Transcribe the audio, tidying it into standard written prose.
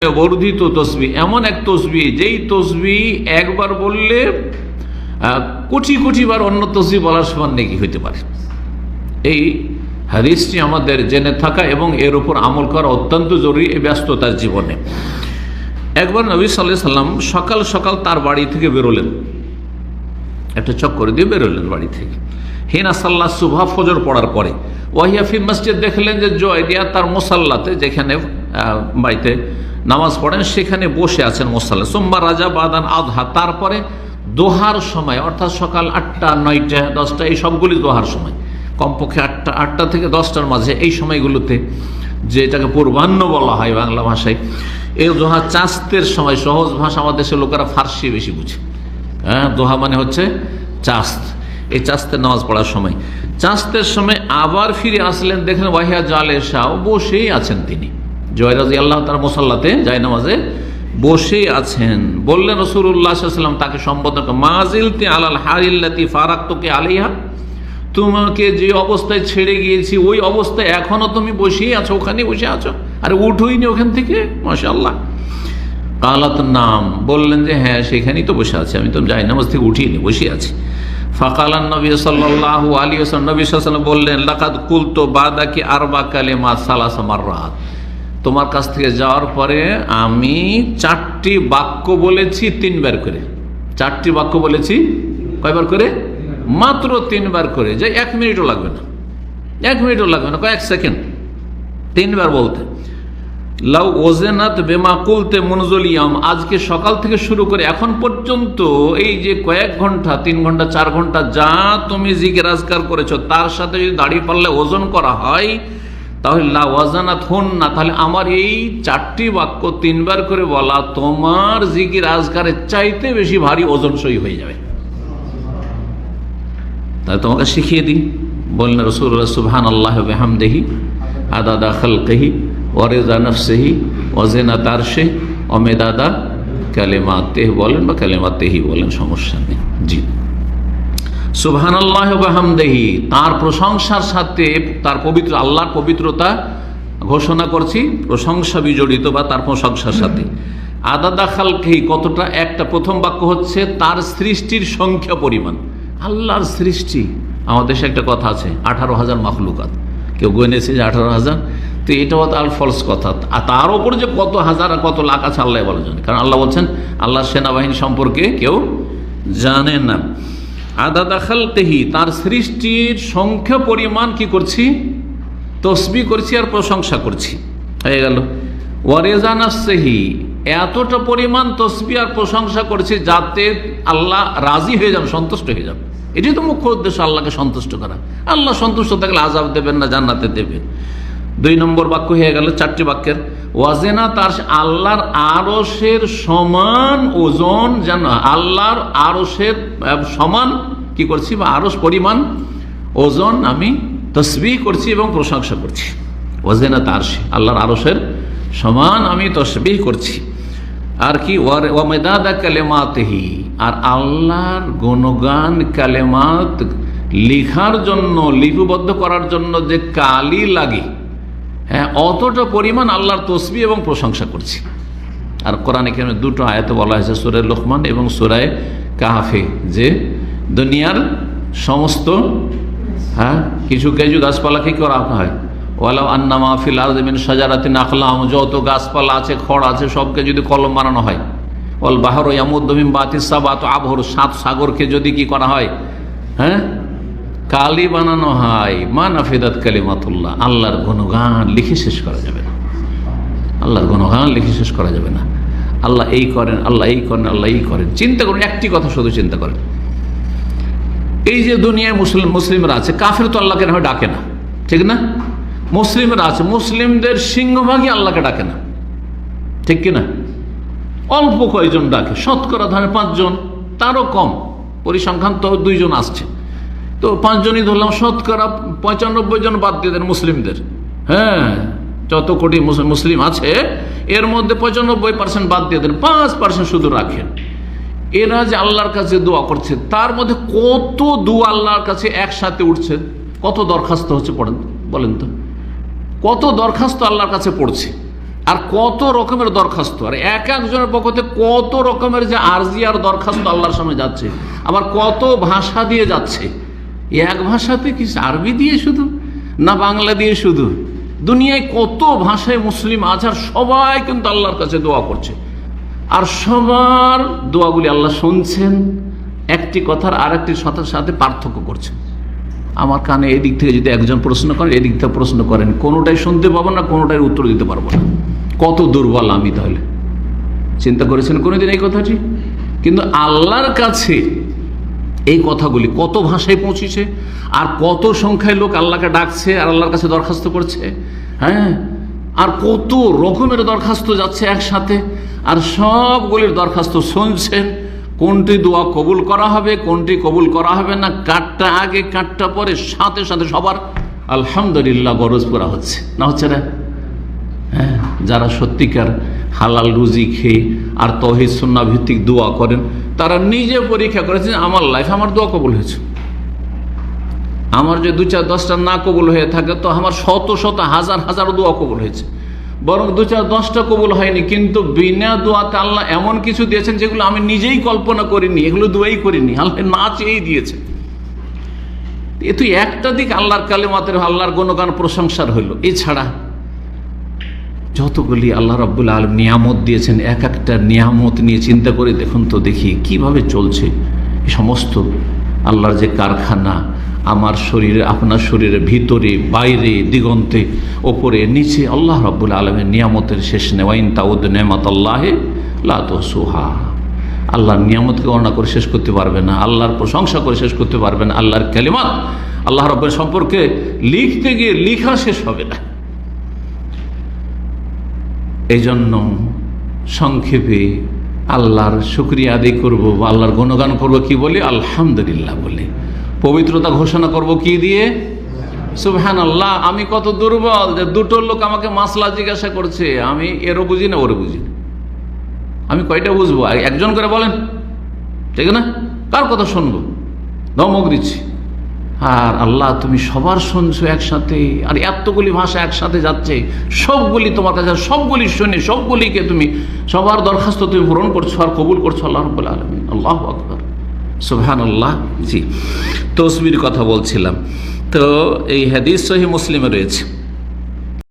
বর্ধিত তসবিহ, এমন এক তসবিহ যেই তসবিহ একবার বললে কোটি কোটি বার অন্য তসবিহ বলার সমান নেকি হইতে পারে। এই হাদিসটি আমাদের জেনে থাকা এবং এর উপর আমল করা অত্যন্ত জরুরি এই ব্যস্ততার জীবনে। একবার নবী সাল্লাল্লাহু আলাইহি সাল্লাম সকাল সকাল তার বাড়ি থেকে বেরোলেন, একটা চক্কর দিয়ে বেরোলেন বাড়ি থেকে। হিনা সাল্লাহ সুবহা, ফজর পড়ার পরে। ওয়াহিয়া ফি মসজিদ, দেখলেন যে জয়দিয়া তার মুসাল্লাতে, যেখানে বাড়িতে নামাজ পড়েন সেখানে বসে আছেন মুসাল্লা। সোমবার রাজা বাদান আধহা, তারপরে দোহার সময়, অর্থাৎ সকাল 8টা 9টা 10টা এই সবগুলি দোহার সময়, কমপক্ষে 8টা থেকে 10টার মাঝে এই সময়গুলোতে, যেটাকে পূর্বাহ্ন বলা হয় বাংলা ভাষায়, এই দোহা চাস্তের সময়। সহজ ভাষা আমাদের দেশের লোকেরা ফার্সি বেশি বুঝে। হ্যাঁ, দোহা মানে হচ্ছে চাস্ত, এই চাস্তের নামাজ পড়ার সময়। চাস্তের সময় আবার ফিরে আসলেন, দেখলেন ওয়াহিয়া জালেসাও, বসেই আছেন তিনি। জয় রাদিয়াল্লাহু তাআলা মুসাল্লাতে যায় নামাজে বসে আছেন। বললেন রাসূলুল্লাহ সাল্লাল্লাহু আলাইহি ওয়াসাল্লাম তাকে সম্বোধন করে, মাজিলতি আলাল হারিল্লাতি ফারাকতুকি আলাইহা, তোমাকে যে অবস্থায় ছেড়ে গিয়েছি ওই অবস্থায় এখনো তুমি বসেই আছো, ওখানে বসে আছো, আরে উঠোইনি ওখান থেকে, মাশাআল্লাহ। কালাত নাম, বললেন যে হ্যাঁ সেখানেই তো বসে আছি, আমি তো যাই নামাজ থেকে উঠিনি, বসে আছি। ফাকালান নবী সাল্লাল্লাহু আলাইহি ওয়াসাল্লাম, নবী সাল্লাল্লাহু আলাইহি ওয়াসাল্লাম বললেন, লাকাদ কুলতু বাদাকি আরবা কালিমাত সালাসা মাররাত, তোমার কাছ থেকে যাওয়ার পরে আমি 4টি বাক্য বলেছি 3বার করে। 4টি বাক্য বলেছি কয়বার করে? মাত্র 3বার করে, যে 1 মিনিটও লাগবে না, 1 মিনিটও লাগবে না, কয়েক সেকেন্ড, 3বার বলতে। লাউ ওজেনাত বেমা কুলতে মুনজুলিয়াম, আজকে সকাল থেকে শুরু করে এখন পর্যন্ত এই যে কয়েক ঘন্টা, 3 ঘন্টা 4 ঘন্টা যা তুমি জিকির আজকার করেছো, তার সাথে যদি দাড়ি পাল্লে ওজন করা হয়, তাহলে লা ওয়াজানাত হুন না, তাহলে আমার এই 4টি বাক্য 3বার করে বলা তোমার জিকির আজকারের চাইতে বেশি ভারী ওজনসই হয়ে যাবে। তাই তোমাকে শিখিয়ে দিই। বললেন রাসূলুল্লাহ সুবহানাল্লাহি ওয়া বিহামদিহি আদাদা খালকিহি ওয়া রিজা নাফসিহি ওয়া জিনাতা আরশিহি ওয়া মিদাদা কালিমাতিহি বলেন, বা কালিমাতিহি বলেন, সমস্যা নেই। জি, সুবহানাল্লাহি ওয়া বিহামদিহি, তার প্রশংসার সাথে, তার পবিত্র আল্লাহর পবিত্রতা ঘোষণা করছি, প্রশংসা বিজড়িত বা তার প্রশংসার সাথে। আদাদা খালকিহি, কতটা? একটা প্রথম বাক্য হচ্ছে তার সৃষ্টির সংখ্যা পরিমাণ। আল্লাহর সৃষ্টি, আমাদের দেশে একটা কথা আছে 18,000 মাখলুকাত, কেউ গণেছে যে 18,000, তো এটাও তার ফলস কথা। আর তার ওপর যে কত হাজার আর কত লাখ আছে আল্লাহ বলা জানে, কারণ আল্লাহ বলছেন আল্লাহর সেনাবাহিনী সম্পর্কে কেউ জানে না। আদাদা খালকিহি, তার সৃষ্টির সংখ্যা পরিমাণ কি করছি? তসবিহ করছি আর প্রশংসা করছি, হয়ে গেল। ওয়া রিজা নাফসিহি, এতটা পরিমাণ তসবিহ আর প্রশংসা করছি যাতে আল্লাহ রাজি হয়ে যান, সন্তুষ্ট হয়ে যান। এটাই তো মুখ্য উদ্দেশ্য, আল্লাহকে সন্তুষ্ট করা। আল্লাহ সন্তুষ্ট থাকলে আযাব দেবেন না, জান্নাতে দেবেন। 2 নম্বর বাক্য হয়ে গেল 4টি বাক্যের। ওয়াজেনা, তার আল্লাহর আরশের সমান ওজন, যেন আল্লাহর আরশের সমান কি করছি, বা আরশ পরিমাণ ওজন আমি তসবিহ করছি এবং প্রশংসা করছি। ওয়াজেনা তার আল্লাহর আরশের সমান আমি তসবিহ করছি। আর কি? ওয়া মিদাদা কালিমাতিহি, আর আল্লাহর গুণগান কালেমাত লিখার জন্য, লিপিবদ্ধ করার জন্য যে কালি লাগে, হ্যাঁ, অতটা পরিমাণ আল্লাহর তসবিহ এবং প্রশংসা করছি। আর কোরআনে কারিমে 2টো আয়াতে বলা হয়েছে, সূরা লোকমান এবং সূরা কাহফে, যে দুনিয়ার সমস্ত কিছু গাছপালা কি করা হয়, ওয়ালাউ আন্নামা ফিল আরদি মিন শাজারাতিন আখলাম, যত গাছপালা আছে, খড় আছে, সবকে যদি কলম বানানো হয়, ওয়াল বাহরু ইয়ামুদ্দু মিন বাতিস সাবাতু আবহুর, 7 সাগরকে যদি কি করা হয়, হ্যাঁ, কালি বানানো হয়, মা নাফিদাত কালিমাতুল্লাহ, আল্লাহর গুণগান লিখে শেষ করা যাবে না, আল্লাহর গুণগান লিখে শেষ করা যাবে না। আল্লাহ এই করেন, আল্লাহ এই করেন, আল্লাহ এই করেন। চিন্তা করুন, একটি কথা শুধু চিন্তা করেন, এই যে দুনিয়ায় মুসলিমরা আছে, কাফের তো আল্লাহকে না ডাকে না, ঠিক না? মুসলিমরা আছে, মুসলিমদের সিংহভাগই আল্লাহকে ডাকে না, ঠিক কিনা? অল্প কয়েকজন ডাকে, শতকরা ধরেন 5 জন, তারও কম, পরিসংখ্যান তো 2 জন আসছে, তো 5 জনই ধরলাম, শতকরা 95 জন বাদ দিয়ে দেন মুসলিমদের। হ্যাঁ, যত কোটি মুসলিম আছে এর মধ্যে 95% বাদ দিয়ে দেন, 5% শুধু রাখেন। এরা যে আল্লাহর কাছে দোয়া করছে, তার মধ্যে কত দোয়া আল্লাহর কাছে একসাথে উঠছে, কত দরখাস্ত হচ্ছে, পড়েন বলেন তো, কত দরখাস্ত আল্লাহর কাছে পড়ছে। আর কত রকমের দরখাস্ত, আর এক একজনের পক্ষে কত রকমের যে আরজি আর দরখাস্ত আল্লাহর সামনে যাচ্ছে, আবার কত ভাষা দিয়ে যাচ্ছে। এক ভাষাতে কি, আরবি দিয়ে শুধু না বাংলা দিয়ে শুধু, দুনিয়ায় কত ভাষায় মুসলিম আছে, আর সবাই কিন্তু আল্লাহর কাছে দোয়া করছে, আর সবার দোয়াগুলি আল্লাহ শুনছেন, একটি কথার আর একটির সাথে সাথে পার্থক্য করছেন। আমার কানে এদিক থেকে যদি একজন প্রশ্ন করেন, এদিক থেকে প্রশ্ন করেন, কোনোটাই শুনতে পাবো না, কোনোটাই উত্তর দিতে পারবো না। কত দুর্বল আমি তাহলে, চিন্তা করেছেন কোনোদিন এই কথাটি? কিন্তু আল্লাহর কাছে এই কথাগুলি কত ভাষায় পৌঁছেছে, আর কত সংখ্যায় লোক আল্লাহকে ডাকছে আর আল্লাহর কাছে দরখাস্ত করছে। হ্যাঁ, আর কত রকমের দরখাস্ত যাচ্ছে একসাথে, আর সবগুলির দরখাস্ত শুনছেন। কোনটি দোয়া কবুল করা হবে, কোনটি কবুল করা হবে না, কাঠটা আগে কাঠটা পরে, সাথে সাথে সবার আলহামদুলিল্লাহ গরজ করা হচ্ছে না, হচ্ছে না? হ্যাঁ, যারা সত্যিকার হালাল রুজি খেয়ে আর তৌহিদ সুন্নাহ ভিত্তিক দোয়া করেন, তারা নিজে পরীক্ষা করেছেন, আমার লাইফ, আমার দোয়া কবুল হয়েছে। আমার যে 2-4-10টা না কবুল হয়ে থাকে, তো আমার শত শত হাজার হাজার দোয়া কবুল হয়েছে। বরং 2-4-10টা কবুল হয়নি, কিন্তু বিনা দোয়াতে আল্লাহ এমন কিছু দিয়েছেন যেগুলো আমি নিজেই কল্পনা করিনি, এগুলো দোয়াই করিনি, আল্লাহ না চেয়েই দিয়েছে। এ তো একটা দিক আল্লাহর কালিমাতের, আল্লাহর গুণগান প্রশংসার হইল। এছাড়া যতগুলি আল্লাহ রাব্বুল আলামিন নিয়ামত দিয়েছেন, এক একটা নিয়ামত নিয়ে চিন্তা করে দেখুন তো, দেখি কিভাবে চলছে এই সমস্ত আল্লাহর যে কারখানা, আমার শরীরে, আপনার শরীরের ভিতরে, বাইরে, দিগন্তে, ওপরে, নিচে, আল্লাহ রাব্বুল আলামিন নিয়ামতের শেষ নেই। ওয়াইন তাউদ নেমাতাল্লাহি লা তুহসুহা। আল্লাহর নিয়ামতকে গণনা করে শেষ করতে পারবে না, আল্লাহর প্রশংসা করে শেষ করতে পারবে না, আল্লাহর কালিমাত আল্লাহ রাব্বুল সম্পর্কে লিখতে গিয়ে লিখা শেষ হবে না। এই জন্য সংক্ষেপে আল্লাহর শুকরিয়া আদায় করব, বা আল্লাহর গুণগান করব কি বলে? আলহামদুলিল্লাহ বলে। পবিত্রতা ঘোষণা করব কি দিয়ে? সুবহানাল্লাহ। আমি কত দুর্বল যে দুটো লোক আমাকে মাসলা জিজ্ঞাসা করছে, আমি এরও বুঝি না ওরও বুঝি না, আমি কয়টা বুঝবো? একজন করে বলেন, ঠিক না? কার কথা শুনবো? ধমক দিচ্ছি। আর আল্লাহ তুমি সবার শুনছো একসাথে, আর এতগুলি ভাষা একসাথে যাচ্ছে, সবগুলি তোমার কাছে, সবগুলি শুনে সবগুলিকে তুমি, সবার দরখাস্ত তুমি পূরণ করছো আর কবুল করছো আল্লাহ রাব্বুল আলামিন। আল্লাহু আকবার, সুবহানাল্লাহ। জি, তসবির কথা বলছিলাম, তো এই হাদিস সহিহ মুসলিমে রয়েছে।